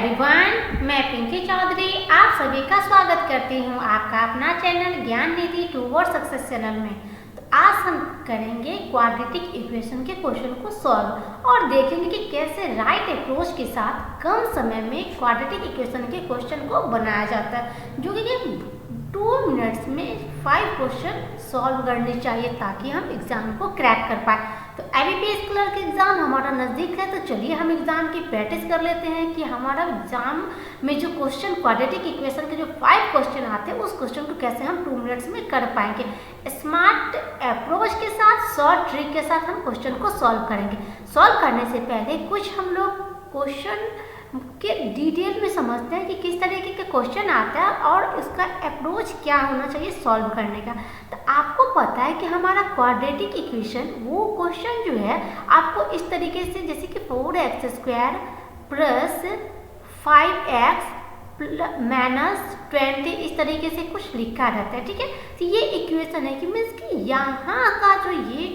Everyone, मैं पिंकी चौधरी आप सभी का स्वागत करती हूँ आपका अपना चैनल ज्ञान निधि टूवर्ड सक्सेस चैनल में। तो आज हम करेंगे क्वाड्रेटिक इक्वेशन के क्वेश्चन को सॉल्व और देखेंगे कि कैसे राइट अप्रोच के साथ कम समय में क्वाड्रेटिक इक्वेशन के क्वेश्चन को बनाया जाता है, जो कि 2 मिनट्स में 5 क्वेश्चन सॉल्व करने चाहिए ताकि हम एग्जाम को क्रैक कर पाए। तो IBPS क्लर्क का एग्जाम हमारा नज़दीक है, तो चलिए हम एग्जाम की प्रैक्टिस कर लेते हैं कि हमारा एग्जाम में जो क्वेश्चन क्वाड्रेटिक इक्वेशन के जो 5 क्वेश्चन आते हैं उस क्वेश्चन को कैसे हम 2 मिनट्स में कर पाएंगे। स्मार्ट अप्रोच के साथ, शॉर्ट ट्रिक के साथ हम क्वेश्चन को सॉल्व करेंगे। सॉल्व करने से पहले कुछ हम लोग क्वेश्चन के डिटेल में समझते हैं कि किस तरीके के क्वेश्चन आता है और इसका अप्रोच क्या होना चाहिए सॉल्व करने का। तो आपको पता है कि हमारा क्वाड्रेटिक इक्वेशन वो क्वेश्चन जो है आपको इस तरीके से, जैसे कि 4x² प्लस 5x माइनस 20 इस तरीके से कुछ लिखा रहता है, ठीक है। तो ये इक्वेशन है कि मीन्स कि यहाँ का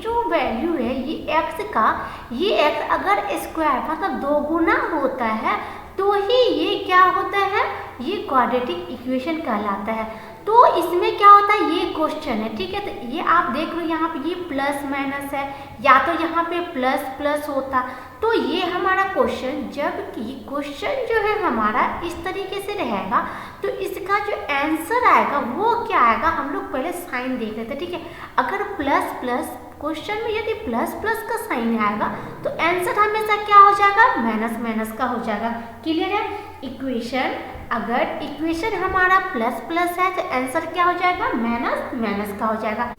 जो वैल्यू है ये x का, ये x अगर स्क्वायर मतलब 2 गुना होता है तो ही ये क्या होता है, ये क्वाड्रेटिक इक्वेशन कहलाता है। तो इसमें क्या होता है, ये क्वेश्चन है, ठीक है। तो ये आप देख लो यहाँ पे ये प्लस माइनस है, या तो यहाँ पे प्लस प्लस होता, तो ये हमारा क्वेश्चन, जबकि क्वेश्चन जो है हमारा इस तरीके से रहेगा तो इसका जो आंसर आएगा वो क्या आएगा, हम लोग पहले साइन देख लेते हैं, ठीक है। अगर प्लस प्लस क्वेश्चन में यदि प्लस प्लस का साइन आएगा तो आंसर हमेशा क्या हो जाएगा, माइनस माइनस का हो जाएगा। क्लियर है। इक्वेशन, अगर इक्वेशन हमारा प्लस प्लस है तो आंसर क्या हो जाएगा, माइनस माइनस का हो जाएगा।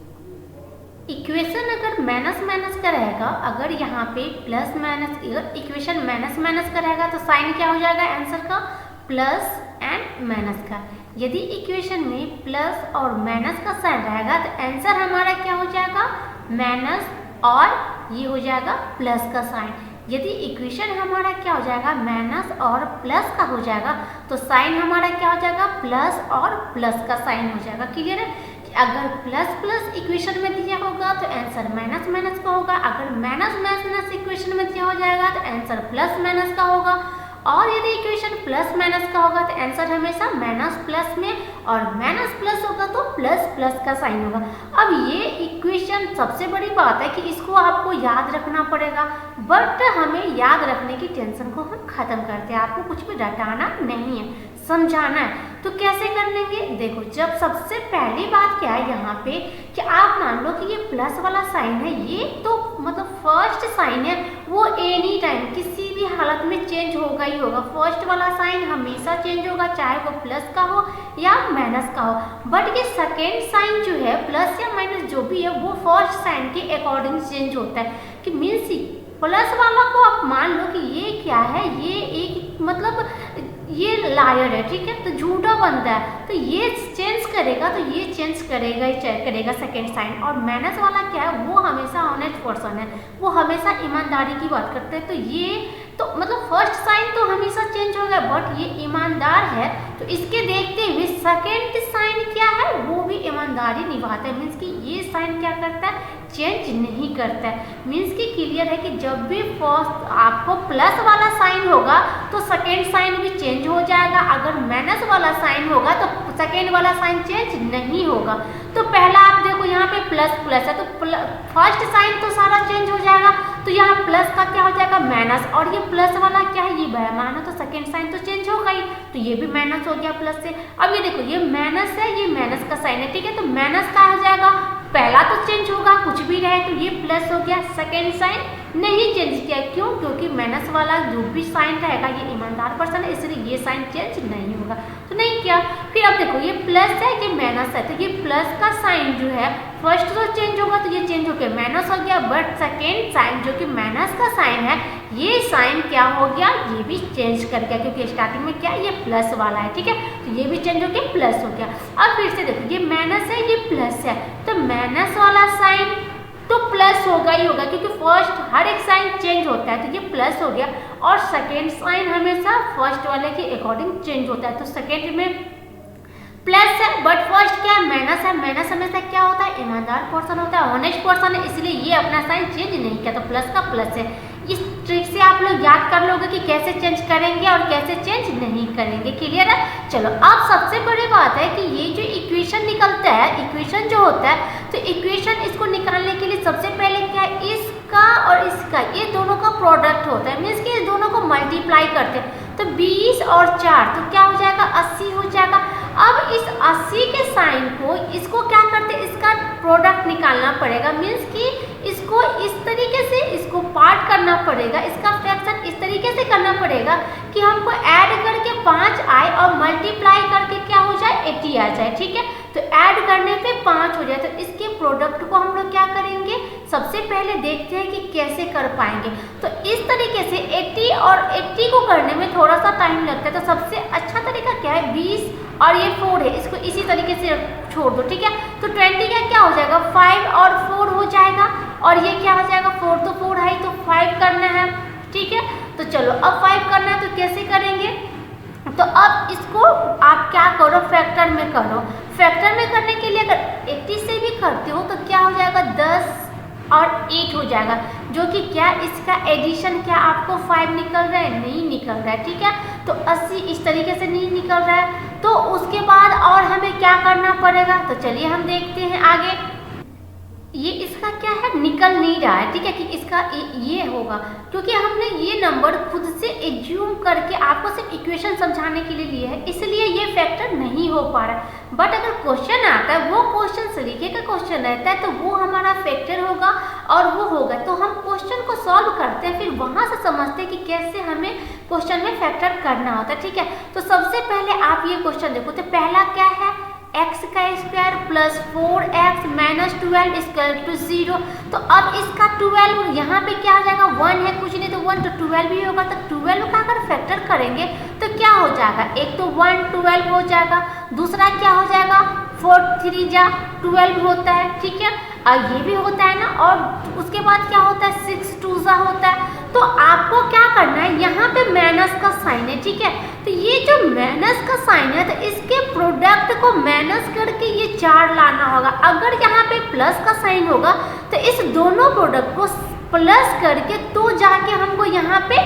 इक्वेशन अगर माइनस माइनस का रहेगा, अगर यहाँ पे plus minus, equation minus minus का रहेगा तो साइन क्या हो जाएगा आंसर का, प्लस एंड माइनस का। यदि इक्वेशन में प्लस और माइनस का साइन रहेगा तो आंसर हमारा क्या हो जाएगा, माइनस और ये हो जाएगा प्लस का साइन। यदि इक्वेशन हमारा क्या हो जाएगा, माइनस और प्लस का हो जाएगा तो साइन हमारा क्या हो जाएगा, प्लस और प्लस का साइन हो जाएगा। क्लियर है। अगर प्लस प्लस इक्वेशन में दिया होगा तो आंसर माइनस माइनस का होगा, अगर माइनस माइनस इक्वेशन में दिया हो जाएगा तो आंसर प्लस माइनस का होगा, और यदि इक्वेशन प्लस माइनस का होगा तो आंसर हमेशा माइनस प्लस में, और माइनस प्लस होगा तो प्लस प्लस का साइन होगा। अब ये इक्वेशन सबसे बड़ी बात है कि इसको आपको याद रखना पड़ेगा, बट हमें याद रखने की टेंशन को हम खत्म करते हैं। आपको कुछ भी रटाना नहीं है, समझाना है। तो कैसे कर लेंगे, देखो, जब सबसे पहली बात क्या है यहाँ पे कि आप मान लो कि ये प्लस वाला साइन है, ये तो मतलब फर्स्ट साइन है, वो एनी टाइम किसी भी हालत में चेंज होगा ही होगा। फर्स्ट वाला साइन हमेशा चेंज होगा, चाहे वो प्लस का हो या माइनस का हो। बट ये सेकेंड साइन जो है, प्लस या माइनस जो भी है, वो फर्स्ट साइन के अकॉर्डिंग चेंज होता है। कि मीन्स प्लस वाला को आप मान लो कि ये क्या है, ये एक मतलब ये लायर है, ठीक है, तो झूठा बनता है, तो ये चेंज करेगा, तो ये चेंज करेगा ही करेगा सेकेंड साइन। और माइनस वाला क्या है, वो हमेशा ऑनेस्ट पर्सन है, वो हमेशा ईमानदारी की बात करते हैं। तो ये तो मतलब फर्स्ट साइन तो हमेशा चेंज होगा, बट ये ईमानदार है, तो इसके देखते हुए सेकेंड साइन क्या है, वो भी ईमानदारी निभाता है। मीन्स कि ये साइन क्या करता है, चेंज नहीं करता है। मीन्स कि क्लियर है कि जब भी फर्स्ट आपको प्लस वाला साइन होगा तो सेकेंड साइन भी चेंज हो जाएगा, अगर माइनस वाला साइन होगा तो सेकेंड वाला साइन चेंज नहीं होगा। तो पहला आप देखो यहाँ पे प्लस प्लस है, तो फर्स्ट साइन तो सारा चेंज हो जाएगा, तो यहाँ प्लस का क्या हो जाएगा, माइनस, और ये प्लस वाला क्या है, ये माइनस, तो सेकेंड साइन तो चेंज होगा ही, तो ये भी माइनस हो गया प्लस से। अब ये देखो, ये माइनस है, ये माइनस का साइन है, ठीक है, तो माइनस का हो जाएगा, पहला तो चेंज होगा कुछ भी रहे, तो ये प्लस हो गया, सेकेंड साइन नहीं चेंज किया। क्यों? क्योंकि माइनस वाला जो भी साइन रहेगा ये ईमानदार पर्सन है, इसलिए ये साइन चेंज नहीं होगा, तो नहीं किया। फिर अब देखो, ये प्लस है, ये माइनस है, तो ये प्लस का साइन जो है फर्स्ट तो चेंज होगा, तो ये चेंज हो गया, माइनस हो गया, बट सेकेंड साइन जो कि माइनस का साइन है, ये साइन क्या हो गया, ये भी चेंज कर गया, क्योंकि स्टार्टिंग में क्या है, ये प्लस वाला है, ठीक है, तो ये भी चेंज हो गया, प्लस हो गया। अब फिर से देखो, ये माइनस है, ये प्लस है, तो माइनस वाला साइन तो प्लस होगा ही होगा, क्योंकि फर्स्ट हर एक साइन चेंज होता है, तो ये प्लस हो गया, और सेकेंड साइन हमेशा फर्स्ट वाले के अकॉर्डिंग चेंज होता है, तो सेकेंड में प्लस है, बट फर्स्ट क्या है, माइनस है। माइनस हमेशा क्या होता है, ईमानदार पर्सन होता है, ऑनेस्ट पर्सन है, इसलिए ये अपना साइन चेंज नहीं किया, तो प्लस का प्लस है। इस ट्रिक से आप लोग याद कर लोगे कि कैसे चेंज करेंगे और कैसे चेंज नहीं करेंगे। क्लियर है? चलो अब सबसे बड़ी बात है कि ये जो इक्वेशन निकलता है, इक्वेशन जो होता है, तो इक्वेशन इसको निकालने के लिए सबसे पहले क्या है, इसका और इसका ये दोनों का प्रोडक्ट होता है, मीन्स कि इस दोनों को मल्टीप्लाई करते हैं। तो 20 और 4 तो क्या हो जाएगा, 80 हो जाएगा। अब इस 80 के साइन को इसको क्या करते हैं, इसका प्रोडक्ट निकालना पड़ेगा, मीन्स कि इसको इस तरीके से इसको पार्ट करना पड़ेगा, इसका फ्रैक्शन इस तरीके से करना पड़ेगा कि हमको ऐड करके 5 आए और मल्टीप्लाई करके क्या हो जाए, 80 आ जाए। ठीक है, तो ऐड करने पे 5 हो जाए। तो इसके प्रोडक्ट को हम लोग क्या करेंगे, सबसे पहले देखते हैं कि कैसे कर पाएंगे। तो इस तरीके से 80 और 80 को करने में थोड़ा सा टाइम लगता है। तो सबसे अच्छा तरीका क्या है, 20 और ये 4 है, इसको इसी तरीके से छोड़ दो। ठीक है, तो 20 का क्या हो जाएगा, 5 और 4 हो जाएगा, और ये क्या हो जाएगा, 4 तो 4 है, तो 5 करना है। ठीक है, तो चलो अब 5 करना है, तो कैसे करेंगे, तो अब इसको आप क्या करो, फैक्टर में करो। फैक्टर में करने के लिए अगर 80 से भी करते हो तो क्या हो जाएगा, 10 और 8 हो जाएगा, जो कि क्या इसका एडिशन क्या आपको 5 निकल रहा है, नहीं निकल रहा है। ठीक है, तो 80 इस तरीके से नहीं निकल रहा है। तो उसके बाद और हमें क्या करना पड़ेगा, तो चलिए हम देखते हैं आगे। ये इसका क्या है, निकल नहीं रहा है। ठीक है, कि इसका ये होगा, क्योंकि हमने ये नंबर खुद से एज्यूम करके आपको सिर्फ इक्वेशन समझाने के लिए लिए है, इसलिए ये फैक्टर नहीं हो पा रहा है। बट अगर क्वेश्चन आता है, वो क्वेश्चन सलीके का क्वेश्चन रहता है, तो वो हमारा फैक्टर होगा और वो होगा। तो हम क्वेश्चन को सॉल्व करते हैं, फिर वहाँ से समझते हैं कि कैसे हमें क्वेश्चन में फैक्टर करना होता है। ठीक है, तो सबसे पहले आप ये क्वेश्चन देखो। तो पहला क्या है, x का square plus 4x minus 12 equal to 0। तो अब इसका 12 यहाँ पे क्या हो जाएगा, 1 है, कुछ नहीं तो 1, तो 12 भी होगा। तो 12 का अगर फैक्टर करेंगे तो क्या हो जाएगा, एक तो 1 12 हो जाएगा, दूसरा क्या हो जाएगा, 4 3 जा 12 होता है। ठीक है, और ये भी होता है ना, और उसके बाद क्या होता है, 6 2 जा होता है। तो आपको क्या करना है, यहाँ पे माइनस का साइन है। ठीक है, तो ये जो माइनस का साइन है, तो इसके प्रोडक्ट को माइनस करके ये 4 लाना होगा। अगर यहाँ पे प्लस का साइन होगा तो इस दोनों प्रोडक्ट को प्लस करके तो जाके हमको यहाँ पे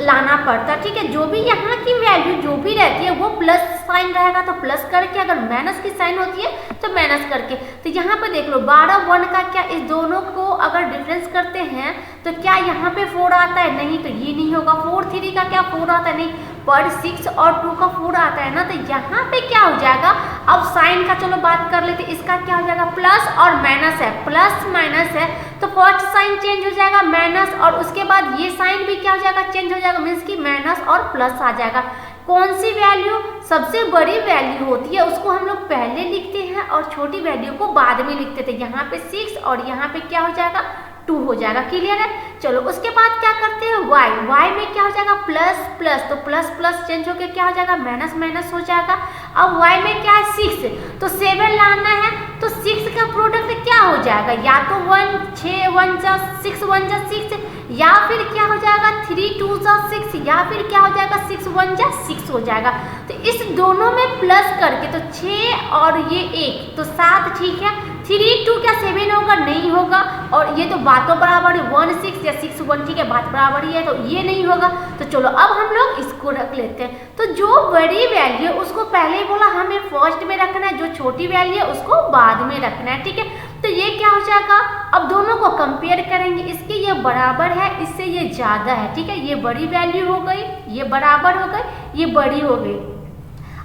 लाना पड़ता है। ठीक है, जो भी यहाँ की वैल्यू जो भी रहती है वो प्लस साइन रहेगा, तो प्लस करके, अगर माइनस की साइन होती है तो माइनस करके। तो यहाँ पे देख लो 12 1 का क्या, इस दोनों को अगर डिफरेंस करते हैं तो क्या यहाँ पे 4 आता है, नहीं, तो ये नहीं होगा। 4 3 का क्या 4 आता है, नहीं, पर 6 और 2 का 4 आता है ना। तो यहाँ पे क्या हो जाएगा, अब साइन का चलो बात कर लेते, इसका क्या हो जाएगा, प्लस और माइनस है, प्लस माइनस है, तो फर्स्ट साइन चेंज हो जाएगा माइनस, और उसके बाद ये साइन भी क्या हो जाएगा, चेंज हो जाएगा, मीन्स कि माइनस और प्लस आ जाएगा। कौन सी वैल्यू सबसे बड़ी वैल्यू होती है उसको हम लोग पहले लिखते हैं और छोटी वैल्यू को बाद में लिखते थे। यहाँ पे 6 और यहाँ पे क्या हो जाएगा, 2 हो जाएगा। क्लियर है? चलो उसके बाद क्या करते हैं, y में क्या हो जाएगा, प्लस प्लस, तो प्लस प्लस चेंज होकर क्या हो जाएगा, माइनस माइनस हो जाएगा। अब y में क्या है, 6, तो 7 लाना है, तो 6 का प्रोडक्ट क्या हो जाएगा, या तो 1 6 1 जा 6 1 जा 6, या फिर क्या हो जाएगा 3 2 जा 6, या फिर क्या हो जाएगा 6 1 जा 6 हो जाएगा। तो इस दोनों में प्लस करके, तो 6 और ये 1 तो 7, ठीक है। 3 2 क्या 7 होगा, नहीं होगा, और ये तो बातों बराबर है, 1 6 या 6 1, ठीक है, बात बराबर ही है, तो ये नहीं होगा। तो चलो अब हम लोग इसको रख लेते हैं। तो जो बड़ी वैल्यू है उसको पहले ही बोला हमें फर्स्ट में रखना है, जो छोटी वैल्यू है उसको बाद में रखना है। ठीक है, तो ये क्या हो जाएगा, अब दोनों को कंपेयर करेंगे, इसके ये बराबर है, इससे ये ज़्यादा है। ठीक है, ये बड़ी वैल्यू हो गई, ये बराबर हो गई, ये बड़ी हो गई।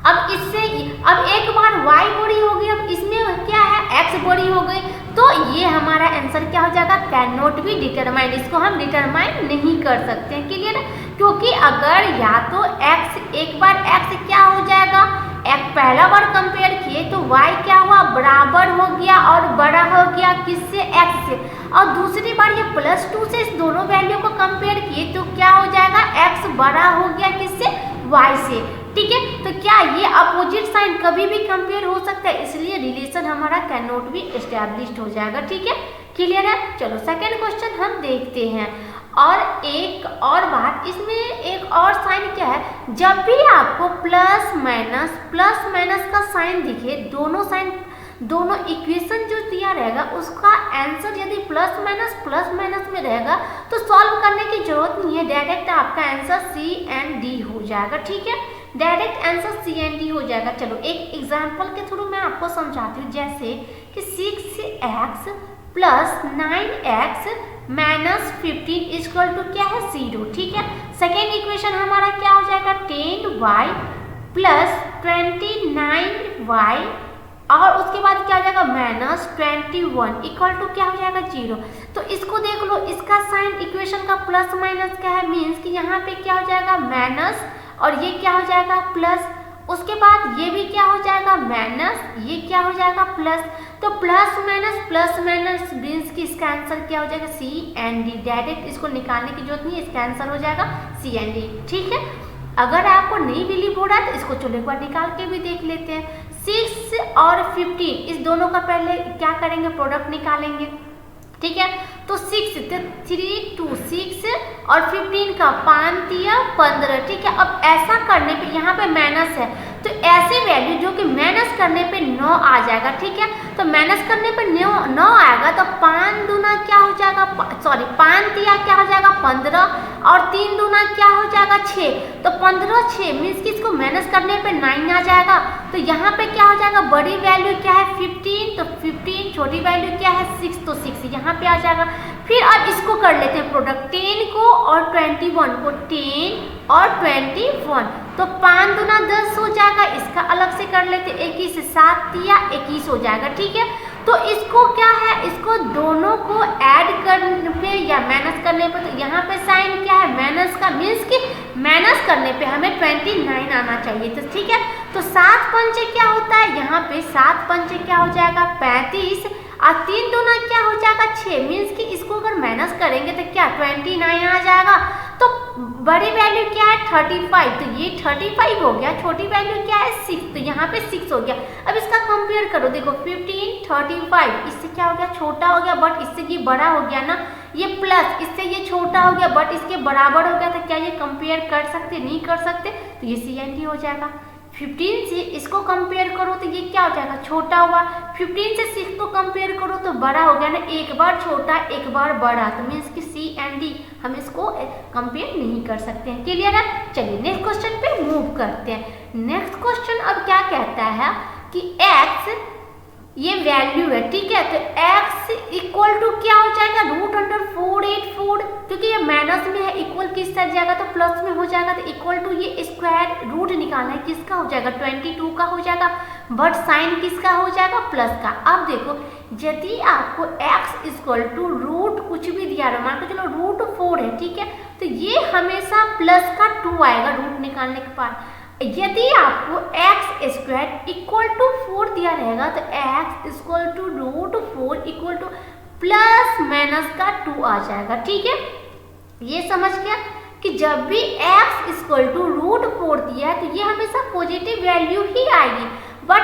अब इससे अब एक बार y बड़ी हो गई, अब इसमें क्या है, x बड़ी हो गई, तो ये हमारा आंसर क्या हो जाएगा, कैन नॉट बी डिटरमाइंड। इसको हम डिटरमाइन नहीं कर सकते हैं। क्लियर है? क्योंकि अगर या तो x, एक बार x क्या हो जाएगा, एक पहला बार कंपेयर किए तो y क्या हुआ, बराबर हो गया और बड़ा हो गया किससे, x से, और दूसरी बार ये +2 से इस दोनों वैल्यू को कंपेयर किए तो क्या हो जाएगा, x बड़ा हो गया किससे, y से। ठीक है, तो क्या ये अपोजिट साइन कभी भी कंपेयर हो सकता है, इसलिए रिलेशन हमारा कैन नॉट बी एस्टैब्लिश्ड हो जाएगा। ठीक है, क्लियर है? चलो सेकंड क्वेश्चन हम देखते हैं। और एक और बात, इसमें एक और साइन क्या है, जब भी आपको प्लस माइनस का साइन दिखे, दोनों साइन दोनों इक्वेशन जो दिया रहेगा उसका आंसर यदि प्लस माइनस में रहेगा तो सॉल्व करने की जरूरत नहीं है, डायरेक्ट आपका आंसर सी एंड डी हो जाएगा। ठीक है, direct answer C and D हो जाएगा। चलो एक एग्जाम्पल के थ्रू मैं आपको समझाती हूँ, जैसे कि 6x plus 9x minus 15 equal to क्या है 0। ठीक है, सेकेंड इक्वेशन हमारा क्या हो जाएगा 10y प्लस 29y और उसके बाद क्या हो जाएगा माइनस 21 इक्वल टू क्या हो जाएगा 0। तो इसको देख लो, इसका साइन इक्वेशन का प्लस माइनस क्या है, मीन्स कि यहाँ पे क्या हो जाएगा माइनस और ये क्या हो जाएगा प्लस, उसके बाद ये भी क्या हो जाएगा माइनस, ये क्या हो जाएगा प्लस। तो प्लस माइनस मीन्स कि इसका आंसर क्या हो जाएगा सी एंड डी। डायरेक्ट इसको निकालने की जरूरत नहीं है, इसका आंसर हो जाएगा सी एंड डी। ठीक है, अगर आपको नहीं बिलीव हो रहा है तो इसको चलो एक बार निकाल के भी देख लेते हैं। 6 और 15 इस दोनों का पहले क्या करेंगे प्रोडक्ट निकालेंगे। ठीक है, तो 6 3 2 6 और 15 का 5 दिया 15। ठीक है, अब ऐसा करने पे यहाँ पे माइनस है तो ऐसे वैल्यू जो कि माइनस करने पे 9 आ जाएगा। ठीक है, तो माइनस करने पे 9 आएगा तो 5 दूना क्या हो जाएगा, 5 दिया क्या हो जाएगा 15 और 3 दूना क्या हो जाएगा 6। तो 15 6 मीन्स कि इसको माइनस करने पे 9 आ जाएगा। तो यहाँ पे क्या हो जाएगा बड़ी वैल्यू क्या है 15, तो 15, छोटी वैल्यू क्या है 6, तो 6 यहाँ पे आ जाएगा। फिर अब इसको कर लेते हैं प्रोडक्ट 10 को और 21 को, 10 और 21 तो 5 दूना 10 हो जाएगा। इसका अलग से कर लेते हैं, 21 7 दिया 21 हो जाएगा। ठीक है, तो इसको क्या है, इसको दोनों को ऐड करने पे या माइनस करने पे, तो यहाँ पे साइन क्या है माइनस का, मीन्स कि माइनस करने पे हमें 29 आना चाहिए। तो ठीक है, तो 7 पंचे क्या होता है, यहाँ पे 7 पंचे क्या हो जाएगा 35 और 3 दूना क्या हो जाएगा 6, मीन्स कि इसको अगर माइनस करेंगे तो क्या 29 आ जाएगा। तो बड़ी वैल्यू क्या है 35, तो ये 35 हो गया, छोटी वैल्यू क्या है 6, तो यहाँ पे 6 हो गया। अब इसका कंपेयर करो, देखो 15 35 इससे क्या हो गया छोटा हो गया बट इससे ये बड़ा हो गया ना, ये प्लस इससे ये छोटा हो गया बट इसके बराबर हो गया। तो क्या ये कंपेयर कर सकते, नहीं कर सकते, तो ये सी एंड डी हो जाएगा। 15 से इसको कंपेयर करो तो ये क्या हो जाएगा छोटा हुआ, 15 से 6 को कंपेयर करो तो बड़ा हो गया ना, एक बार छोटा एक बार बड़ा, तो मीन्स कि सी एंड डी हम इसको कंपेयर नहीं कर सकते हैं। क्लियर है, चलिए नेक्स्ट क्वेश्चन पे मूव करते हैं। नेक्स्ट क्वेश्चन अब क्या कहता है कि x ये वैल्यू है। ठीक है, तो x इक्वल टू क्या हो जाएगा √484, क्योंकि ये माइनस में है, इक्वल किस साइड जाएगा तो प्लस में हो जाएगा। तो इक्वल टू ये स्क्वायर रूट निकालना है, किसका हो जाएगा 22 का हो जाएगा, बट साइन किसका हो जाएगा प्लस का। अब देखो यदि आपको x इक्वल टू रूट कुछ भी दिया रहा, मान के चलो √4 है। ठीक है, तो ये हमेशा प्लस का 2 आएगा रूट निकालने के बाद। यदि आपको x² इक्वल टू 4 दिया रहेगा तो x equal to √4 equal to plus minus का 2 आ जाएगा। ठीक है, ये समझ गया कि जब भी x इक्वल टू √4 दिया है तो ये हमेशा पॉजिटिव वैल्यू ही आएगी, बट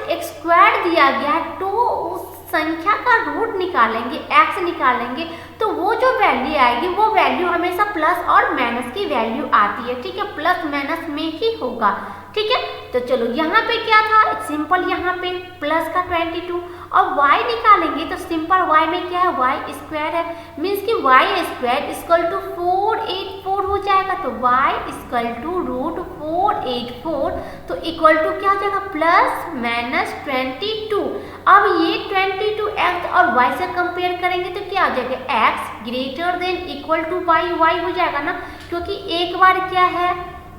x² दिया गया है तो उस संख्या का रूट निकालेंगे, x निकालेंगे, तो वो जो वैल्यू आएगी वो वैल्यू हमेशा प्लस और माइनस की वैल्यू आती है। ठीक है, प्लस माइनस में ही होगा। ठीक है, तो चलो यहाँ पे क्या था सिंपल, यहाँ पे प्लस का 22 और y निकालेंगे तो सिंपल y में क्या है y² है, मीन्स कि y² इक्वल टू 484 हो जाएगा। तो y इक्वल टू √484 तो इक्वल टू क्या हो जाएगा प्लस माइनस 22। अब ये 22 x और y से कंपेयर करेंगे तो क्या हो जाएगा x greater than equal to y हो जाएगा ना, क्योंकि एक बार क्या है,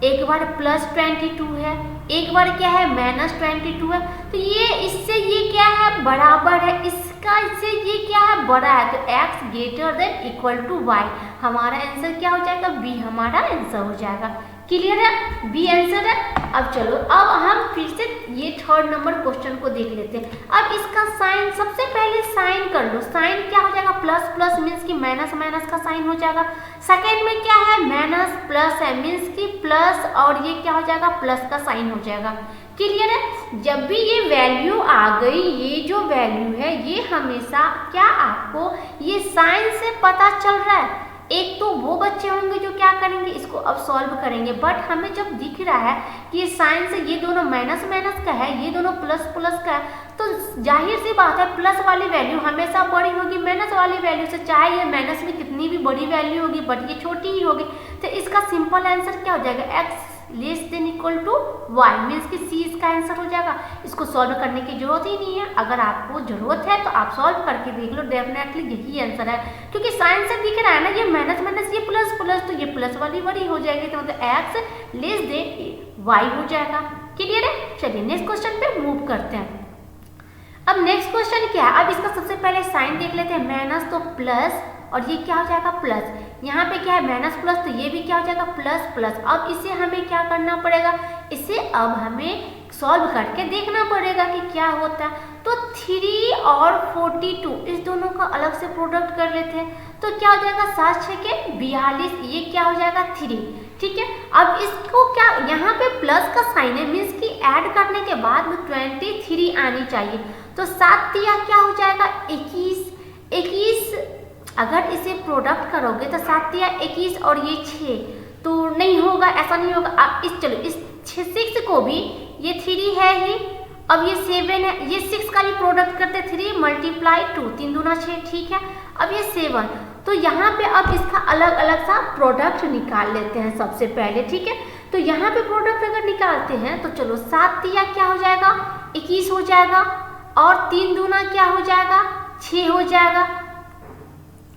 एक बार प्लस 22 है, एक बार क्या है माइनस 22 है, तो ये इससे ये क्या है बराबर है, इसका इससे ये क्या है बड़ा है, तो x greater than equal to y। हमारा आंसर क्या हो जाएगा बी, हमारा आंसर हो जाएगा। क्लियर है, बी आंसर है। अब चलो अब हम फिर से ये 3rd नंबर क्वेश्चन को देख लेते हैं। अब इसका साइन सबसे पहले साइन कर लो, साइन क्या हो जाएगा प्लस प्लस मीन्स कि माइनस माइनस का साइन हो जाएगा। सेकेंड में क्या है माइनस प्लस है मीन्स कि प्लस और ये क्या हो जाएगा प्लस का साइन हो जाएगा। क्लियर है, जब भी ये वैल्यू आ गई, ये जो वैल्यू है ये हमेशा क्या आपको ये साइन से पता चल रहा है। एक तो वो बच्चे होंगे जो क्या करेंगे इसको अब सॉल्व करेंगे, बट हमें जब दिख रहा है कि ये साइन से ये दोनों माइनस माइनस का है, ये दोनों प्लस प्लस का है, तो जाहिर सी बात है प्लस वाली वैल्यू हमेशा बड़ी होगी माइनस वाली वैल्यू से, चाहे ये माइनस में कितनी भी बड़ी वैल्यू होगी बट ये छोटी ही होगी। तो इसका सिंपल आंसर क्या हो जाएगा, x less than equal to Y, means कि सी इसका आंसर हो जाएगा। इसको सॉल्व करने की जरूरत ही नहीं है, अगर आपको जरूरत है तो आप सॉल्व करके देख लो, डेफिनेटली यही आंसर है, क्योंकि साइन से दिख रहा है ना, ये माइनस माइनस ये प्लस प्लस, तो ये प्लस वाली बड़ी हो जाएगी, तो मतलब x लेस देन वाई हो जाएगा। क्लियर है? चलिए नेक्स्ट क्वेश्चन पे मूव करते हैं। अब नेक्स्ट क्वेश्चन क्या है, अब इसका सबसे पहले साइन देख लेते हैं, माइनस तो प्लस और ये क्या हो जाएगा प्लस, यहाँ पे क्या है माइनस प्लस, तो ये भी क्या हो जाएगा प्लस प्लस। अब इसे हमें क्या करना पड़ेगा, इसे अब हमें सॉल्व करके देखना पड़ेगा कि क्या होता है। तो 3 और 42 इस दोनों का अलग से प्रोडक्ट कर लेते हैं, तो क्या हो जाएगा 7 6 के 42, ये क्या हो जाएगा 3। ठीक है, अब इसको क्या, यहाँ पे प्लस का साइन है, मीन्स कि ऐड करने के बाद में 23 आनी चाहिए, तो 7 या क्या हो जाएगा 21। अगर इसे प्रोडक्ट करोगे तो 7 या 21 और ये 6 तो नहीं होगा, ऐसा नहीं होगा। अब चलो इस 6 को भी, ये 3 है ही, अब ये 7 है, ये 6 का भी प्रोडक्ट करते 3 मल्टीप्लाई 2, 3 दूना 6, ठीक है। अब ये 7, तो यहाँ पे अब इसका अलग अलग सा प्रोडक्ट निकाल लेते हैं सबसे पहले, ठीक है। तो यहाँ पे प्रोडक्ट अगर निकालते हैं तो चलो 7 या क्या हो जाएगा 21 हो जाएगा, और 3 दूना क्या हो जाएगा 6 हो जाएगा,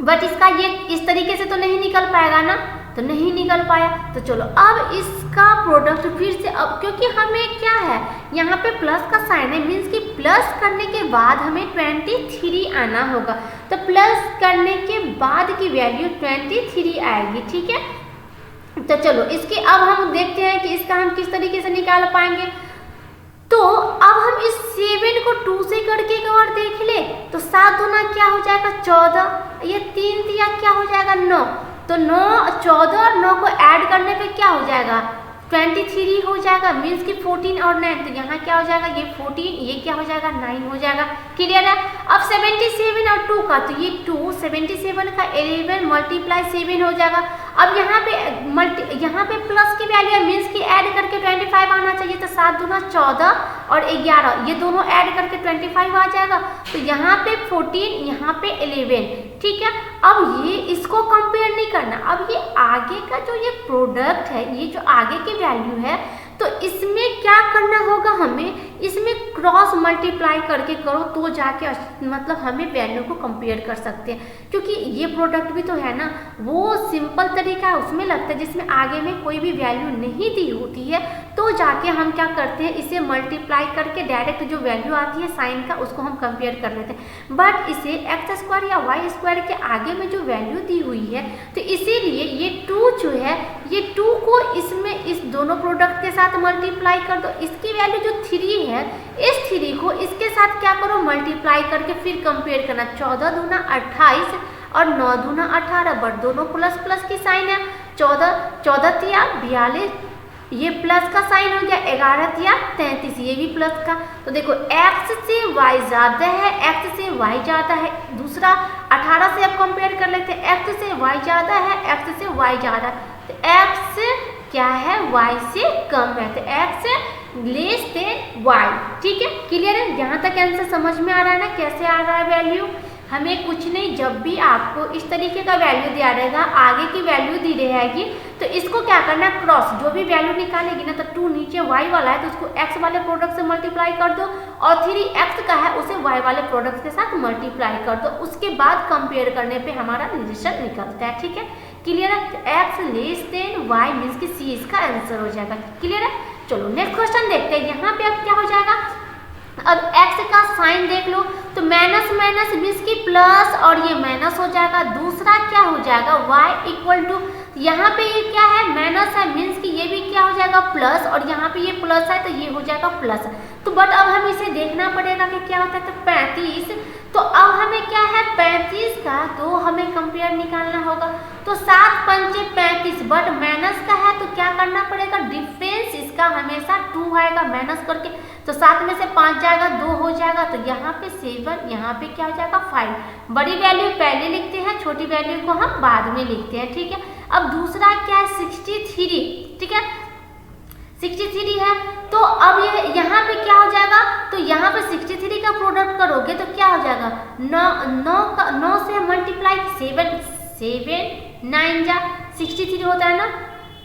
बट इसका ये इस तरीके से तो नहीं निकल पाएगा ना, तो नहीं निकल पाया। तो चलो अब इसका प्रोडक्ट फिर से, अब क्योंकि हमें क्या है यहाँ पे प्लस का साइन है, मीन्स कि प्लस करने के बाद हमें 23 आना होगा, तो प्लस करने के बाद की वैल्यू 23 आएगी, ठीक है। तो चलो इसके अब हम देखते हैं कि इसका हम किस तरीके से निकाल पाएंगे। तो अब हम इस 7 को 2 से करके एक बार देख ले, तो 7 दूना क्या हो जाएगा 14, ये 3 दिया क्या हो जाएगा 9, तो 9 14 और 9 को ऐड करने पे क्या हो जाएगा 23 हो जाएगा, मीन्स कि 14 और 9, तो यहाँ क्या हो जाएगा ये 14, ये क्या हो जाएगा 9 हो जाएगा। क्लियर है? अब 77 और 2 का, तो ये 2 77 का 11 मल्टीप्लाई 7 हो जाएगा। अब यहाँ पे प्लस की वैल्यू है, मीन्स कि ऐड करके 25 आना चाहिए, तो 7 दूना 14 और 11, ये दोनों ऐड करके 25 आ जाएगा, तो यहाँ पे 14, यहाँ पे 11, ठीक है। अब ये इसको कंपेयर नहीं करना, अब ये आगे का जो ये प्रोडक्ट है, ये जो आगे की वैल्यू है, तो इसमें क्या करना होगा हमें, इसमें क्रॉस मल्टीप्लाई करके करो, तो जाके मतलब हमें वैल्यू को कंपेयर कर सकते हैं, क्योंकि ये प्रोडक्ट भी तो है ना, वो सिंपल तरीका है उसमें लगता है जिसमें आगे में कोई भी वैल्यू नहीं दी होती है, तो जाके हम क्या करते हैं इसे मल्टीप्लाई करके डायरेक्ट जो वैल्यू आती है साइन का उसको हम कंपेयर कर लेते हैं। बट इसे x² या y² के आगे में जो वैल्यू दी हुई है, तो इसीलिए ये 2 जो है, ये 2 को इसमें इस दोनों प्रोडक्ट के साथ मल्टीप्लाई कर दो, इसकी वैल्यू जो 3 है, इस 3 को इसके साथ क्या करो मल्टीप्लाई करके फिर कंपेयर करना, 14 दूना 28 और 9 दूना 18, बट दोनों प्लस प्लस की साइन है, 14 तिया 42, ये प्लस का साइन हो गया, 11 तिया 33, ये भी प्लस का। तो देखो x से y ज़्यादा है, x से y ज़्यादा है, दूसरा 18 से अब कंपेयर कर लेते हैं, x से y ज़्यादा है, x से y ज़्यादा है, तो x क्या है y से कम है, तो x लेस देन y, ठीक है। क्लियर है? यहाँ तक आंसर समझ में आ रहा है ना, कैसे आ रहा है वैल्यू। हमें कुछ नहीं, जब भी आपको इस तरीके का वैल्यू दिया रहेगा, आगे की वैल्यू दी रहेगी, तो इसको क्या करना है क्रॉस, जो भी वैल्यू निकालेगी ना, तो 2 नीचे y वाला है तो उसको x वाले प्रोडक्ट से मल्टीप्लाई कर दो, और 3x का है उसे y वाले प्रोडक्ट के साथ मल्टीप्लाई कर दो, उसके बाद कंपेयर करने पे हमारा रिजल्ट निकलता है, ठीक है। क्लियर है? x less then y means कि c इसका आंसर हो जाएगा। क्लियर है? चलो नेक्स्ट क्वेश्चन देखते हैं। यहाँ पे अब क्या हो जाएगा, अब x का साइन देख लो, तो माइनस माइनस मीन्स की प्लस, और ये माइनस हो जाएगा। दूसरा क्या हो जाएगा y इक्वल टू, यहाँ पे ये क्या है माइनस है, मीन्स कि ये भी क्या हो जाएगा प्लस, और यहाँ पे ये प्लस है तो ये हो जाएगा प्लस। तो बट अब हम इसे देखना पड़ेगा कि क्या होता है, तो 35, तो अब हमें क्या है 35 का तो हमें कंपेयर निकालना होगा, तो 7 पंचे 35, बट माइनस का है तो क्या करना पड़ेगा, डिफरेंस इसका हमेशा 2 आएगा माइनस करके, तो 7 में से 5 जाएगा 2 हो जाएगा, तो यहाँ पे 7, यहाँ पे क्या हो जाएगा 5। बड़ी वैल्यू पहले लिखते हैं, छोटी वैल्यू को हम बाद में लिखते हैं, ठीक है। अब दूसरा क्या है 63, ठीक है 63 है, तो अब ये यहाँ पे क्या हो जाएगा तो यहाँ पे 63 का प्रोडक्ट करोगे तो क्या हो जाएगा, 9 से मल्टीप्लाई 7 9 जा 63 होता है ना।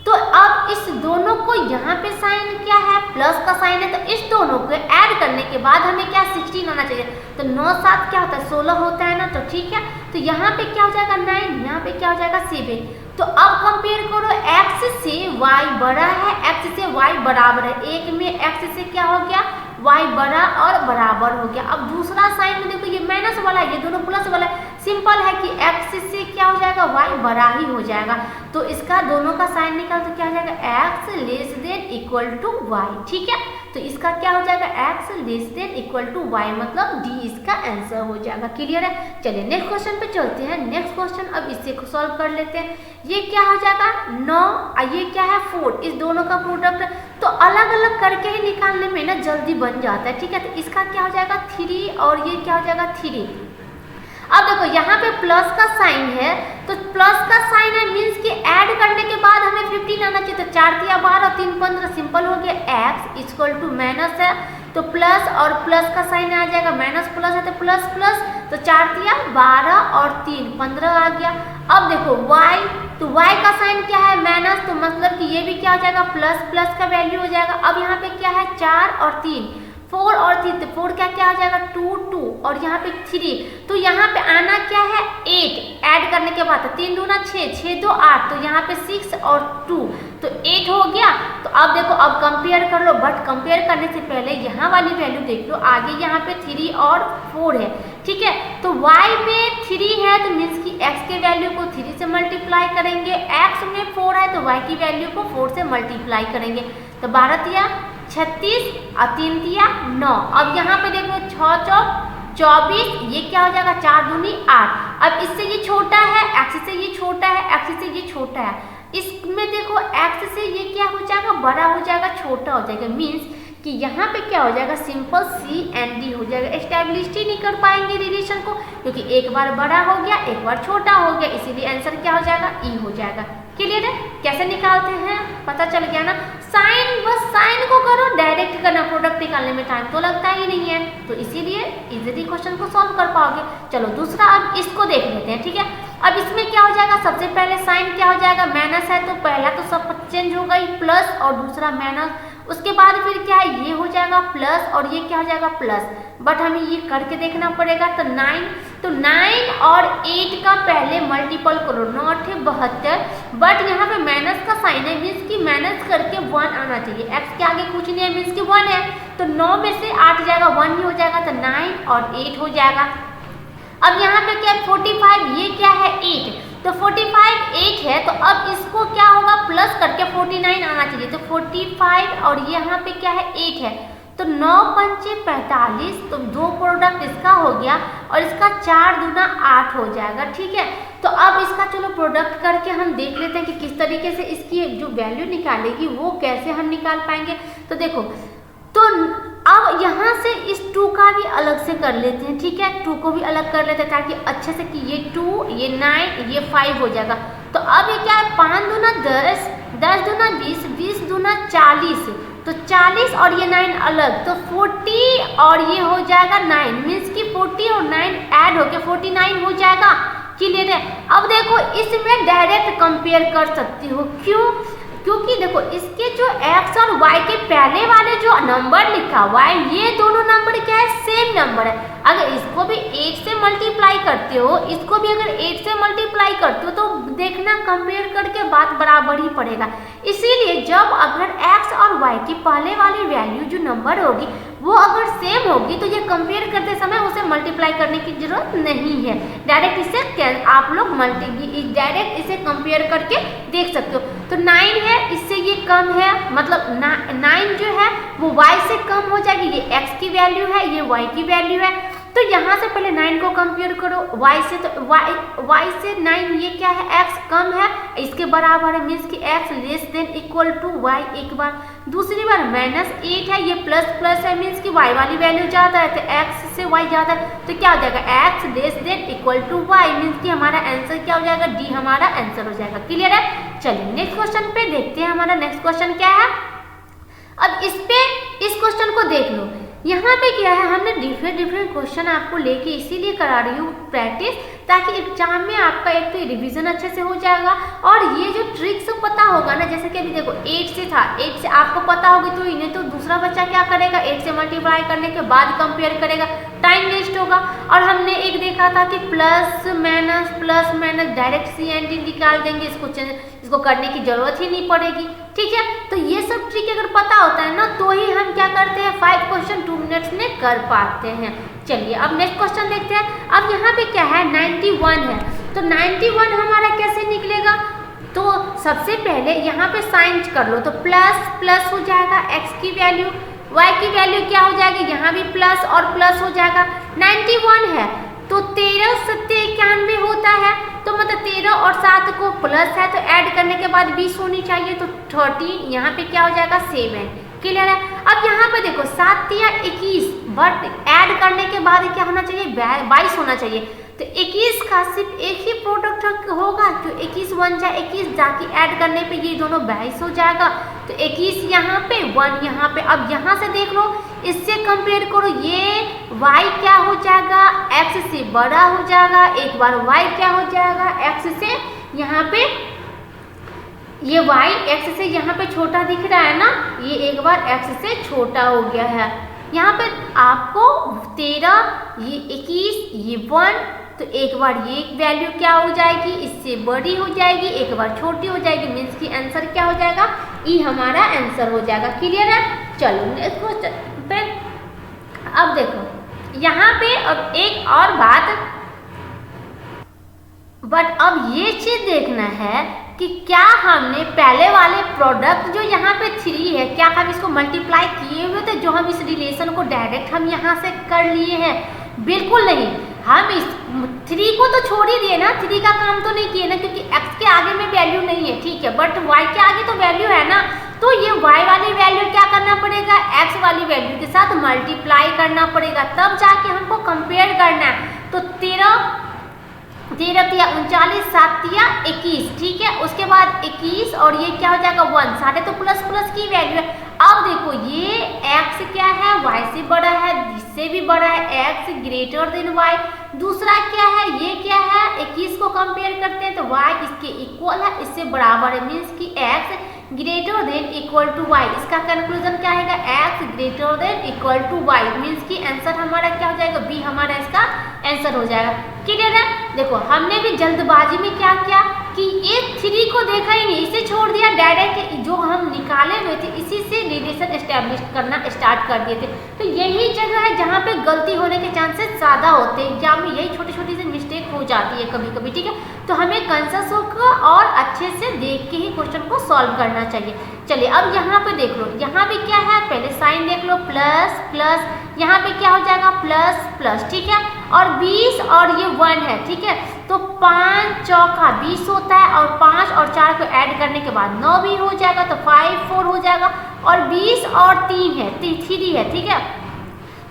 तो अब इस दोनों को यहाँ पे साइन क्या है, प्लस का साइन है, तो इस दोनों को ऐड करने के बाद हमें क्या 16 आना चाहिए। तो 9 7 क्या होता है 16 होता है ना, तो ठीक है। तो यहाँ पे क्या हो जाएगा 9, यहाँ पे क्या हो जाएगा 7। तो अब कंपेयर करो, x से y बड़ा है, x से y बराबर है, एक में x से क्या हो गया y बड़ा और बराबर हो गया। अब दूसरा साइन में देखो ये माइनस वाला है, ये दोनों प्लस वाला है, सिंपल है कि x से क्या हो जाएगा y बड़ा ही हो जाएगा। तो इसका दोनों का साइन निकाल तो क्या हो जाएगा x less than equal to y, ठीक है। तो इसका क्या हो जाएगा x less than equal to y, मतलब d इसका आंसर हो जाएगा। क्लियर है। चलिए नेक्स्ट क्वेश्चन पे चलते हैं। नेक्स्ट क्वेश्चन अब इससे सॉल्व कर लेते हैं। ये क्या हो जाएगा 9, ये क्या है 4, इस दोनों का प्रोडक्ट तो अलग अलग करके ही निकालने में ना जल्दी बन जाता है, ठीक है। तो इसका क्या हो जाएगा 3 और ये क्या हो जाएगा 3। अब देखो यहाँ पे प्लस का साइन है, तो प्लस का साइन है मीन्स कि ऐड करने के बाद हमें 15 आना चाहिए। तो 4 3 12 3 15, सिंपल हो गया। x इक्वल टू माइनस है तो प्लस और प्लस का साइन आ जाएगा, माइनस प्लस है तो प्लस प्लस, तो 4 3 12 और 3 15 आ गया। अब देखो y, तो y का साइन क्या है माइनस, तो मतलब कि ये भी क्या हो जाएगा प्लस प्लस का वैल्यू हो जाएगा। अब यहाँ पे क्या है 4 और 3, 4 और 3, तो 4 क्या हो जाएगा 2 2 और यहाँ पे 3, तो यहाँ पे आना क्या है 8 ऐड करने के बाद, 3 दूना 6 6 2 8, तो यहाँ पे 6 और 2 तो 8 हो गया। तो अब देखो अब कंपेयर कर लो, बट कंपेयर करने से पहले यहाँ वाली वैल्यू देख लो, आगे यहाँ पे 3 और 4 है, ठीक है। तो y पे 3 है तो मीन्स कि x के वैल्यू को 3 से मल्टीप्लाई करेंगे, x में 4 है तो y की वैल्यू को 4 से मल्टीप्लाई करेंगे। तो 12 तिया 36 और 3 तिया 9। अब यहाँ पे देखो 6 चौक 24, ये क्या हो जाएगा 4 दूनी 8। अब इससे ये छोटा है, x से ये छोटा है, x से ये छोटा है, इसमें देखो x से ये क्या हो जाएगा बड़ा हो जाएगा, छोटा हो जाएगा, मीन्स कि यहाँ पे क्या हो जाएगा सिंपल C एंड D हो जाएगा। एस्टैब्लिश ही नहीं कर पाएंगे रिलेशन को, क्योंकि एक बार बड़ा हो गया एक बार छोटा हो गया, इसीलिए आंसर क्या हो जाएगा E हो जाएगा। क्लियर है। कैसे निकालते हैं पता चल गया ना। साइन, बस साइन को करो, डायरेक्ट करना, प्रोडक्ट निकालने में टाइम तो लगता ही नहीं है, तो इसीलिए इजीली क्वेश्चन को सॉल्व कर पाओगे। चलो दूसरा अब इसको देख लेते हैं, ठीक है। अब इसमें क्या हो जाएगा, सबसे पहले साइन क्या हो जाएगा माइनस है, तो पहला तो सब चेंज हो गई प्लस और दूसरा माइनस, उसके बाद फिर क्या है ये हो जाएगा प्लस और ये क्या हो जाएगा प्लस, बट हमें ये करके देखना पड़ेगा। तो 9 और 8 का पहले मल्टीपल करो, 9 8 72, बट यहाँ पे माइनस का साइन है मीन्स कि माइनस करके 1 आना चाहिए, x के आगे कुछ नहीं है मीन्स कि 1 है, तो 9 में से 8 जाएगा 1 ही हो जाएगा, तो 9 और 8 हो जाएगा। अब यहाँ पे क्या 45, ये क्या है 8, तो 45 8 है, तो अब इसको क्या होगा प्लस करके 49 आना चाहिए, तो 45 और यहाँ पे क्या है 8 है, तो 9 पंचे 45, तो 2 प्रोडक्ट इसका हो गया और इसका 4 दूना 8 हो जाएगा, ठीक है। तो अब इसका चलो प्रोडक्ट करके हम देख लेते हैं कि किस तरीके से इसकी जो वैल्यू निकालेगी वो कैसे हम निकाल पाएंगे। तो देखो, तो अब यहाँ से इस 2 का भी अलग से कर लेते हैं, ठीक है, 2 को भी अलग कर लेते हैं ताकि अच्छे से कि ये 2 ये 9 ये 5 हो जाएगा। तो अब ये क्या है 5 दूना 10 10 दूना 20 20 दूना 40, तो 40 और ये 9 अलग, तो 40 और ये हो जाएगा 9, मीन्स कि 40 और 9 ऐड होके 49 हो जाएगा। क्लियर है। अब देखो इसमें डायरेक्ट कंपेयर कर सकती हो, क्यों, क्योंकि देखो इसके जो x और y के पहले वाले जो नंबर लिखा हुआ है ये दोनों नंबर क्या है सेम नंबर है। अगर इसको भी 8 से मल्टीप्लाई करते हो, इसको भी अगर 8 से मल्टीप्लाई करते हो, तो देखना कंपेयर करके बात बराबर ही पड़ेगा। इसीलिए जब अगर x और y की पहले वाली वैल्यू जो नंबर होगी वो अगर सेम होगी तो ये कंपेयर करते समय उसे मल्टीप्लाई करने की जरूरत नहीं है, डायरेक्ट इसे आप लोग डायरेक्ट इसे कंपेयर करके देख सकते हो। तो 9 है, इससे ये कम है, मतलब 9 जो है वो y से कम हो जाएगी, ये x की वैल्यू है ये y की वैल्यू है। तो यहाँ से पहले 9 को कंपेयर करो y से, तो y से 9 ये क्या है x कम है, इसके बराबर है, मीन्स कि x less than equal to y एक बार, दूसरी बार -8 है, ये प्लस प्लस है मीन्स कि y वाली वैल्यू ज़्यादा है, तो x से y ज़्यादा है, तो क्या हो जाएगा x less than equal to y, means कि हमारा आंसर क्या हो जाएगा D हमारा आंसर हो जाएगा। क्लियर है। चलिए नेक्स्ट क्वेश्चन पे देखते हैं, हमारा नेक्स्ट क्वेश्चन क्या है। अब इस क्वेश्चन को देख लो, यहाँ पे क्या है, हमने डिफरेंट क्वेश्चन आपको लेके इसीलिए करा रही हूँ प्रैक्टिस, ताकि एग्जाम में आपका एक तो रिवीजन अच्छे से हो जाएगा और ये जो ट्रिक्स पता होगा ना, जैसे कि अभी देखो 8 से था, 8 से आपको पता होगी तो इन्हें तो दूसरा बच्चा क्या करेगा, 8 से मल्टीप्लाई करने के बाद कंपेयर करेगा, टाइम वेस्ट होगा। और हमने एक देखा था कि प्लस माइनस डायरेक्ट CND निकाल देंगे, इसको करने की जरूरत ही नहीं पड़ेगी, ठीक है। तो ये सब ट्रिक अगर पता होता है ना तो ही हम क्या करते हैं 5 क्वेश्चन 2 मिनट्स में कर पाते हैं। चलिए अब नेक्स्ट क्वेश्चन देखते हैं। अब यहाँ पे क्या है 91 है, तो 91 हमारा कैसे निकलेगा, तो सबसे पहले यहाँ पे साइन कर लो, तो प्लस हो जाएगा x की वैल्यू, y की वैल्यू क्या हो जाएगी, यहाँ भी प्लस और प्लस हो जाएगा। 91 है तो 13 7 91 होता है, तो मतलब 13 और 7 को प्लस है तो ऐड करने के बाद 20 होनी चाहिए, तो 30 यहाँ पे क्या हो जाएगा 7, क्लियर है। अब यहाँ पे देखो 7 या 21, बट ऐड करने के बाद क्या होना चाहिए 22 होना चाहिए, तो 21 का सिर्फ एक ही प्रोडक्ट होगा, तो 21 1 जा 21 जाके ऐड करने पे ये दोनों 22 हो जाएगा, तो 21 यहाँ पे 1 यहाँ पे। अब यहाँ से देख लो, इससे कंपेयर करो, ये y क्या हो जाएगा x से बड़ा हो जाएगा, एक बार y क्या हो जाएगा x से, यहाँ पे ये y x से यहाँ पे छोटा दिख रहा है ना, ये एक बार x से छोटा हो गया है। यहाँ पे आपको 13 ये 21 ये 1, तो एक बार ये वैल्यू क्या हो जाएगी, इससे बड़ी हो जाएगी, एक बार छोटी हो जाएगी, मीन्स की आंसर क्या हो जाएगा, ई हमारा आंसर हो जाएगा, क्लियर है। चलो नेक्स्ट क्वेश्चन पे अब देखो यहाँ पे अब एक और बात, बट अब ये चीज देखना है कि क्या हमने पहले वाले प्रोडक्ट जो यहाँ पे 3 है, क्या हम इसको मल्टीप्लाई किए हुए थे, जो हम इस रिलेशन को डायरेक्ट हम यहाँ से कर लिए हैं, बिल्कुल नहीं। हम इस 3 को तो छोड़ ही दिए ना, 3 का काम तो नहीं किए ना, क्योंकि x के आगे में वैल्यू नहीं है, ठीक है, बट y के आगे तो वैल्यू है ना, तो ये y वाली वैल्यू क्या करना पड़ेगा, x वाली वैल्यू के साथ मल्टीप्लाई करना पड़ेगा, तब जाके हमको कंपेयर करना है। तो 13 या 39 7 या 21, ठीक है, उसके बाद 21 और ये क्या हो जाएगा 1, सारे तो प्लस की वैल्यू है। अब देखो ये x क्या है, y से बड़ा है, इससे भी बड़ा है, x ग्रेटर देन y। दूसरा क्या है, ये क्या है 21 को कंपेयर करते हैं तो y इसके इक्वल है, इससे बराबर है, मीन्स कि x greater than equal to y। इसका कंक्लूजन क्या है, x greater than equal to y, means कि आंसर हमारा क्या हो जाएगा, बी हमारा इसका आंसर हो जाएगा, क्लियर है। देखो हमने भी जल्दबाजी में क्या किया कि ये 3 को देखा ही नहीं, इसे छोड़ दिया, डायरेक्ट जो हम निकाले हुए थे इसी से रिलेशन एस्टेब्लिश करना स्टार्ट कर दिए थे। तो यही जगह है जहाँ पे गलती होने के चांसेस ज़्यादा होते हैं, एग्जाम में यही छोटी छोटी सी मिस्टेक हो जाती है कभी कभी, ठीक है। तो हमें कंसस होकर और अच्छे से देख के ही क्वेश्चन को सॉल्व करना चाहिए। चलिए अब यहाँ पे देख लो, यहाँ पे क्या है, पहले साइन देख लो, प्लस यहाँ पे क्या हो जाएगा प्लस, ठीक है, और 20 और ये 1 है, ठीक है, तो 5 चौका 20 होता है, और 5 और 4 को ऐड करने के बाद 9 भी हो जाएगा, तो 5 4 हो जाएगा, और 20 और 3 है 3 है, ठीक है,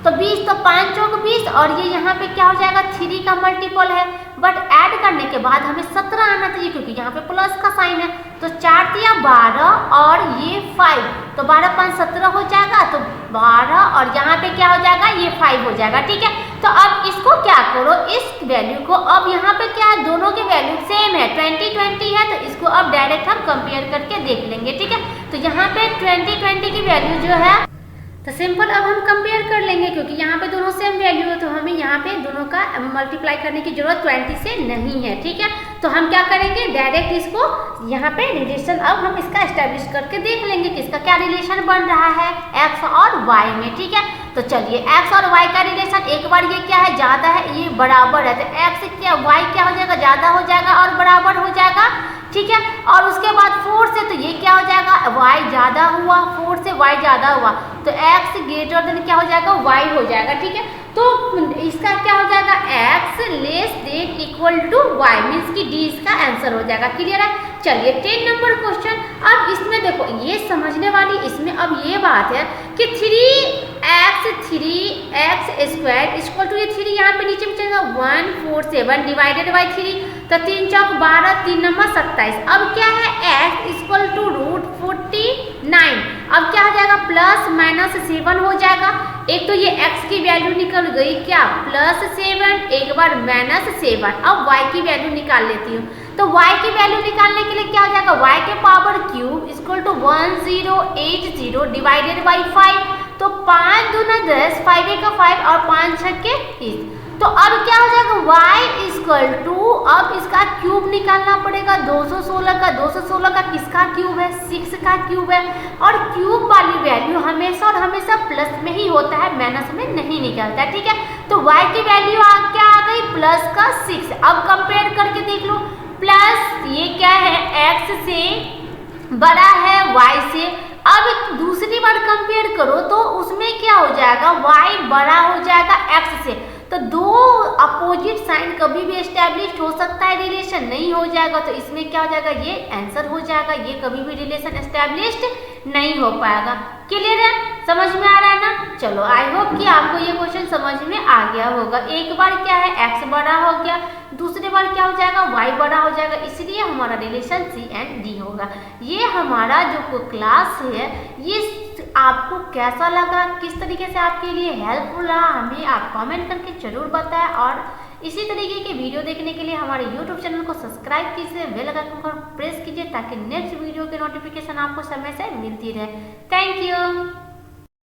तो 20 तो 5 चौक 20, और ये यहाँ पे क्या हो जाएगा 3 का मल्टीपल है, बट ऐड करने के बाद हमें 17 आना चाहिए क्योंकि यहाँ पे प्लस का साइन है, तो 4 तिया 12 और ये 5, तो 12 5 17 हो जाएगा, तो 12 और यहाँ पे क्या हो जाएगा ये 5 हो जाएगा, ठीक है। तो अब इसको क्या करो, इस वैल्यू को, अब यहाँ पे क्या है दोनों के वैल्यू सेम है, 20 है, तो इसको अब डायरेक्ट हम कंपेयर करके देख लेंगे, ठीक है। तो यहाँ पे 20 की वैल्यू जो है तो सिंपल अब हम कंपेयर कर लेंगे, क्योंकि यहाँ पे दोनों सेम वैल्यू है, तो हमें यहाँ पे दोनों का मल्टीप्लाई करने की जरूरत 20 से नहीं है, ठीक है। तो हम क्या करेंगे, डायरेक्ट इसको यहाँ पे रिलेशन अब हम इसका एस्टेब्लिश करके देख लेंगे कि इसका क्या रिलेशन बन रहा है x और y में, ठीक है। तो चलिए x और y का रिलेशन, एक बार ये क्या है ज़्यादा है, ये बराबर है, तो x क्या y क्या हो जाएगा ज़्यादा हो जाएगा और बराबर हो जाएगा, ठीक है। और उसके बाद 4 से, तो ये क्या हो जाएगा y ज़्यादा हुआ, 4 से y ज़्यादा हुआ, तो x ग्रेटर देन क्या हो जाएगा y हो जाएगा, ठीक है। तो इसका क्या हो जाएगा x less than equal to y, means कि d इसका आंसर हो जाएगा, क्लियर है। चलिए 10 नंबर क्वेश्चन, अब इसमें देखो ये समझने वाली इसमें अब ये बात है कि 3x स्क्वायर इक्वल टू ये 3 यहाँ पे नीचे में चलेगा 147 डिवाइडेड बाई 3, तो 3 चौक 12 3 27। अब क्या है x इक्वल टू √49, अब क्या हो जाएगा प्लस माइनस 7 हो जाएगा। एक तो ये x की वैल्यू निकल गई क्या +7, एक बार -7। अब y की वैल्यू निकाल लेती हूँ। तो y की वैल्यू निकालने के लिए क्या हो जाएगा, y के power cube equal to 1080 divided by 5। तो 5 दूना 10, 5 का 5 और 5 छक्के 30। तो अब क्या हो जाएगा y इक्वल टू, अब इसका क्यूब निकालना पड़ेगा 216 का। 216 का किसका क्यूब है, 6 का क्यूब है। और क्यूब वाली वैल्यू हमेशा और हमेशा प्लस में ही होता है, माइनस में नहीं निकलता है, ठीक है। तो y की वैल्यू क्या आ गई, प्लस का 6। अब कंपेयर करके देख लो, प्लस ये क्या है x से बड़ा है y से। अब दूसरी बार कंपेयर करो तो उसमें क्या हो जाएगा, y बड़ा हो जाएगा x से। तो दो अपोजिट साइन कभी भी एस्टैब्लिश हो सकता है, रिलेशन नहीं हो जाएगा। तो इसमें क्या हो जाएगा, ये आंसर हो जाएगा, ये कभी भी रिलेशन एस्टैब्लिश नहीं हो पाएगा। क्लियर है, समझ में आ रहा है ना। चलो आई होप कि आपको ये क्वेश्चन समझ में आ गया होगा। एक बार क्या है x बड़ा हो गया, दूसरी बार क्या हो जाएगा y बड़ा हो जाएगा, इसलिए हमारा रिलेशन C एंड D होगा। ये हमारा जो क्लास है ये आपको कैसा लगा, किस तरीके से आपके लिए हेल्पफुल रहा, हमें आप कमेंट करके जरूर बताएं। और इसी तरीके के वीडियो देखने के लिए हमारे YouTube चैनल को सब्सक्राइब कीजिए, बेल आइकन को प्रेस कीजिए ताकि नेक्स्ट वीडियो के नोटिफिकेशन आपको समय से मिलती रहे। Thank you.